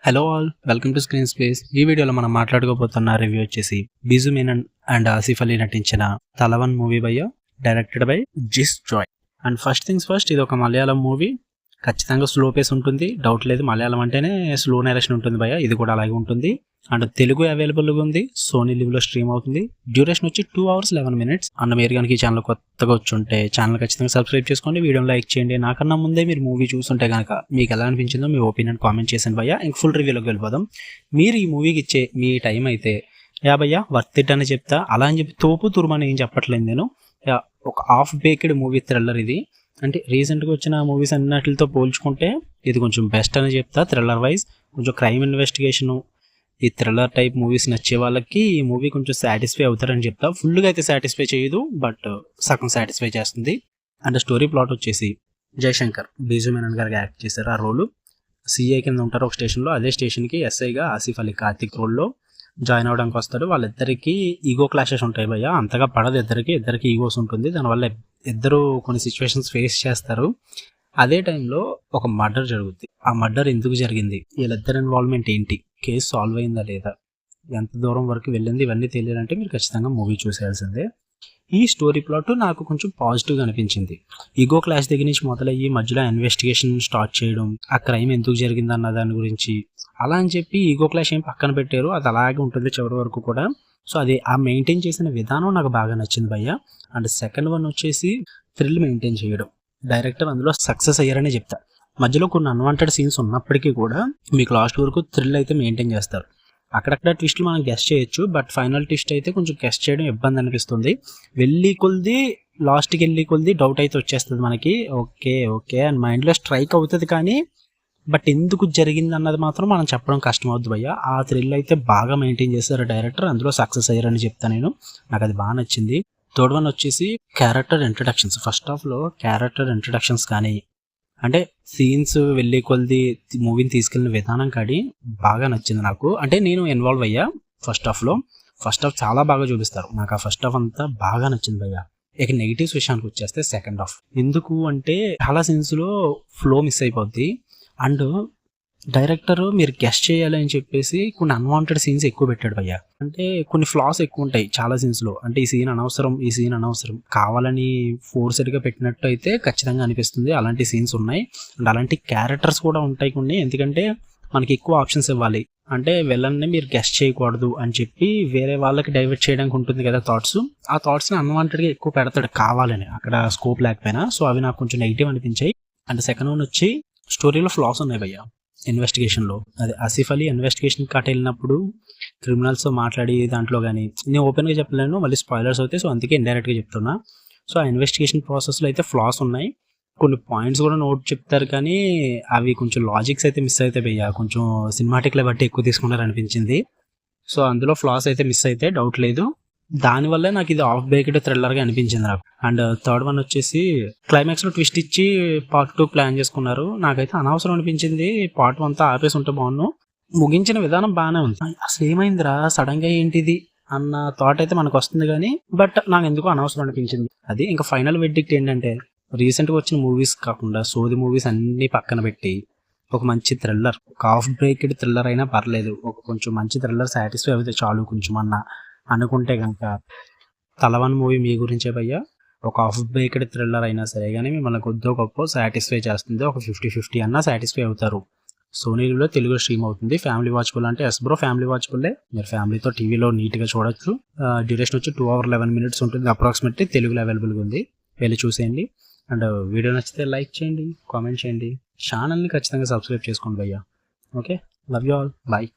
Hello all, welcome to screen space. ఈ వీడియోలో మనం మాట్లాడుకోబోతున్న రివ్యూ వచ్చేసి బిజు మీనన్ అండ్ ఆసిఫ్ అలీ నటించిన Thalavan movie by directed by Jis Joy. And first things first, ఇది ఒక మలయాళం మూవీ. ఖచ్చితంగా స్లో పేస్ ఉంటుంది, డౌట్ లేదు. మలయాళం అంటేనే స్లో నేరేషన్ ఉంటుంది భయ్య, ఇది కూడా అలాగే ఉంటుంది. అండ్ తెలుగు అవైలబుల్గా ఉంది, సోనీ లివ్లో స్ట్రీమ్ అవుతుంది. డ్యూరేషన్ వచ్చి 2 hours 11 minutes. అండ్ మీరు కనుక ఈ ఛానల్ కొత్తగా వచ్చుంటే ఛానల్ ఖచ్చితంగా సబ్స్క్రైబ్ చేసుకోండి, వీడియోని లైక్ చేయండి. నాకన్నా ముందే మీరు మూవీ చూస్తుంటే కనుక మీకు ఎలా అనిపించిందో మీ ఒపీనియన్ కామెంట్ చేసాను భయ్య. ఇంక ఫుల్ రివ్యూలోకి వెళ్ళిపోదాం. మీరు ఈ మూవీకి ఇచ్చే మీ టైం అయితే భయ్య వర్త్ ఇట్ అని చెప్తా. అలా అని చెప్పి తోపు తురుమని ఏం చెప్పట్లేదు నేను. ఒక హాఫ్ బేక్డ్ మూవీ థ్రిల్లర్ ఇది. అంటే రీసెంట్గా వచ్చిన మూవీస్ అన్నిటితో పోల్చుకుంటే ఇది కొంచెం బెస్ట్ అని చెప్తా. థ్రిల్లర్ వైజ్ కొంచెం క్రైమ్ ఇన్వెస్టిగేషను, ఈ థ్రిల్లర్ టైప్ మూవీస్ నచ్చే వాళ్ళకి ఈ మూవీ కొంచెం సాటిస్ఫై అవుతారని చెప్తా. ఫుల్గా అయితే సాటిస్ఫై చేయదు, బట్ సగం సాటిస్ఫై చేస్తుంది. అండ్ స్టోరీ ప్లాట్ వచ్చేసి జయశంకర్ బిజు మీనన్ గారికి యాక్ట్ చేశారు. ఆ రోలు సిఐ కింద ఉంటారు ఒక స్టేషన్లో. అదే స్టేషన్కి ఎస్ఐగా ఆసిఫ్ అలీ కార్తిక్ రోల్లో జాయిన్ అవ్వడానికి వస్తాడు. వాళ్ళిద్దరికి ఈగో క్లాషెస్ ఉంటాయి భయ్య, అంతగా పడదు. ఇద్దరికి ఈగోస్ ఉంటుంది, దానివల్ల ఇద్దరు కొన్ని సిచ్యువేషన్స్ ఫేస్ చేస్తారు. అదే టైంలో ఒక మర్డర్ జరుగుతుంది. ఆ మర్డర్ ఎందుకు జరిగింది, వీళ్ళిద్దరు ఇన్వాల్వ్మెంట్ ఏంటి, కేసు సాల్వ్ అయిందా లేదా, ఎంత దూరం వరకు వెళ్ళింది, ఇవన్నీ తెలియాలంటే మీరు ఖచ్చితంగా మూవీ చూసేయాల్సిందే. ఈ స్టోరీ ప్లాట్ నాకు కొంచెం పాజిటివ్గా అనిపించింది. ఈగో క్లాష్ దగ్గర నుంచి మొదలయ్యి మధ్యలో ఇన్వెస్టిగేషన్ స్టార్ట్ చేయడం, ఆ క్రైమ్ ఎందుకు జరిగింది అన్న దాని గురించి, అలా అని చెప్పి ఈగో క్లాష్ ఏం పక్కన పెట్టారు, అది అలాగే ఉంటుంది చివరి వరకు కూడా. సో అది ఆ మెయింటైన్ చేసిన విధానం నాకు బాగా నచ్చింది భయ్య. అండ్ సెకండ్ వన్ వచ్చేసి థ్రిల్ మెయింటైన్ చేయడం. డైరెక్టర్ అందులో సక్సెస్ అయ్యారనే చెప్తా. మధ్యలో కొన్ని అన్వాంటెడ్ సీన్స్ ఉన్నప్పటికీ కూడా మీకు లాస్ట్ వరకు థ్రిల్ అయితే మెయింటైన్ చేస్తారు. అక్కడక్కడ ట్విస్ట్లు మనం గెస్ట్ చేయొచ్చు, బట్ ఫైనల్ ట్విస్ట్ అయితే కొంచెం గెస్ట్ చేయడం ఇబ్బంది అనిపిస్తుంది. లాస్ట్కి వెళ్ళి కొద్ది డౌట్ అయితే వచ్చేస్తుంది మనకి. ఓకే అని మైండ్లో స్ట్రైక్ అవుతుంది, కానీ బట్ ఎందుకు జరిగింది అన్నది మాత్రం మనం చెప్పడం కష్టం అవుద్ది భయ్య. ఆ థ్రిల్ అయితే బాగా మెయింటైన్ చేశారు డైరెక్టర్, అందులో సక్సెస్ అయ్యారని చెప్తాను నేను. నాకు అది బాగా నచ్చింది. థర్డ్ వన్ వచ్చేసి క్యారెక్టర్ ఇంట్రడక్షన్స్. ఫస్ట్ హాఫ్లో క్యారెక్టర్ ఇంట్రడక్షన్స్ కానీ, అంటే సీన్స్ వెళ్ళి కొద్ది మూవీని తీసుకెళ్ళిన విధానం కానీ బాగా నచ్చింది నాకు. అంటే నేను ఇన్వాల్వ్ అయ్యా ఫస్ట్ హాఫ్ చాలా బాగా చూపిస్తారు. నాకు ఆ ఫస్ట్ హాఫ్ అంతా బాగా నచ్చింది భయ్య. ఇక నెగిటివ్స్ విషయానికి వచ్చేస్తే సెకండ్ హాఫ్ ఎందుకు అంటే చాలా సీన్స్లో ఫ్లో మిస్ అయిపోద్ది. అండ్ డైరెక్టర్ మీరు గెస్ట్ చేయాలి అని చెప్పేసి కొన్ని అన్వాంటెడ్ సీన్స్ ఎక్కువ పెట్టాడు భయ్య. అంటే కొన్ని ఫ్లాస్ ఎక్కువ ఉంటాయి చాలా సీన్స్లో. అంటే ఈ సీన్ అనవసరం కావాలని ఫోర్స్డ్గా పెట్టినట్టు అయితే ఖచ్చితంగా అనిపిస్తుంది. అలాంటి సీన్స్ ఉన్నాయి. అండ్ అలాంటి క్యారెక్టర్స్ కూడా ఉంటాయి కొన్ని, ఎందుకంటే మనకి ఎక్కువ ఆప్షన్స్ ఇవ్వాలి. అంటే వెళ్ళని మీరు గెస్ట్ చేయకూడదు అని చెప్పి వేరే వాళ్ళకి డైవర్ట్ చేయడానికి ఉంటుంది కదా థాట్స్. ఆ థాట్స్ని అన్వాంటెడ్గా ఎక్కువ పెడతాడు కావాలని, అక్కడ స్కోప్ లేకపోయినా. సో అవి నాకు కొంచెం నెగిటివ్ అనిపించాయి. అండ్ సెకండ్ వన్ వచ్చి స్టోరీలో ఫ్లాస్ ఉన్నాయి భయ్య. ఇన్వెస్టిగేషన్లో అదే ఆసిఫ్ అలీ ఇన్వెస్టిగేషన్ కాట వెళ్ళినప్పుడు క్రిమినల్స్తో మాట్లాడి దాంట్లో కానీ, నేను ఓపెన్గా చెప్పలేను మళ్ళీ స్పాయిలర్స్ అవుతాయి, సో అందుకే ఇండైరెక్ట్గా చెప్తున్నా. సో ఆ ఇన్వెస్టిగేషన్ ప్రాసెస్లో అయితే ఫ్లాస్ ఉన్నాయి. కొన్ని పాయింట్స్ కూడా నోట్ చెప్తారు, కానీ అవి కొంచెం లాజిక్స్ అయితే మిస్ అయితే భయ్య. కొంచెం సినిమాటిక్లో బట్టి ఎక్కువ తీసుకున్నారు అనిపించింది. సో అందులో ఫ్లాస్ అయితే మిస్ అయితే డౌట్ లేదు. దానివల్లే నాకు ఇది హాఫ్ బేక్డ్ థ్రిల్లర్గా అనిపించింది నాకు. అండ్ థర్డ్ వన్ వచ్చేసి క్లైమాక్స్లో ట్విస్ట్ ఇచ్చి పార్ట్ 2 ప్లాన్ చేసుకున్నారు. నాకైతే అనవసరం అనిపించింది. పార్ట్ 1 అంతా ఆపేసి ఉంటే బాగున్నాను. ముగించిన విధానం బాగానే ఉంది. అసలు ఏమైందిరా సడన్గా ఏంటిది అన్న థాట్ అయితే మనకు వస్తుంది, కానీ బట్ నాకు ఎందుకు అనవసరం అనిపించింది. అది ఇంకా ఫైనల్ వెర్డిక్ట్ ఏంటంటే, రీసెంట్గా వచ్చిన మూవీస్ కాకుండా సోది మూవీస్ అన్ని పక్కన పెట్టి ఒక మంచి థ్రిల్లర్, ఒక హాఫ్ బ్రేక్డ్ థ్రిల్లర్ అయినా పర్లేదు, ఒక కొంచెం మంచి థ్రిల్లర్ సాటిస్ఫై అయితే చాలు కొంచెం అన్న అనుకుంటే కనుక తలవన్ మూవీ మీ గురించే భయ్య. ఒక హాఫ్ బేక్డ్ థ్రిల్లర్ అయినా సరే కానీ మిమ్మల్ని కొద్దిగా గొప్ప సాటిస్ఫై చేస్తుంది. ఒక 50-50 అన్నా సాటిస్ఫై అవుతారు. సోనీలో తెలుగు స్ట్రీమ్ అవుతుంది. ఫ్యామిలీ వాచబుల్ అంటే ఎస్ బ్రో, ఫ్యామిలీ వాచబుల్లే. మీరు ఫ్యామిలీతో టీవీలో నీట్గా చూడొచ్చు. డ్యూరేషన్ వచ్చి 2 hours 11 minutes ఉంటుంది అప్రాక్సిమేట్లీ. తెలుగులో అవైలబుల్గా ఉంది, వెళ్ళి చూసేయండి. అండ్ వీడియో నచ్చితే లైక్ చేయండి, కామెంట్ చేయండి, ఛానల్ని ఖచ్చితంగా సబ్స్క్రైబ్ చేసుకోండి భయ్య. Okay, love you all, bye.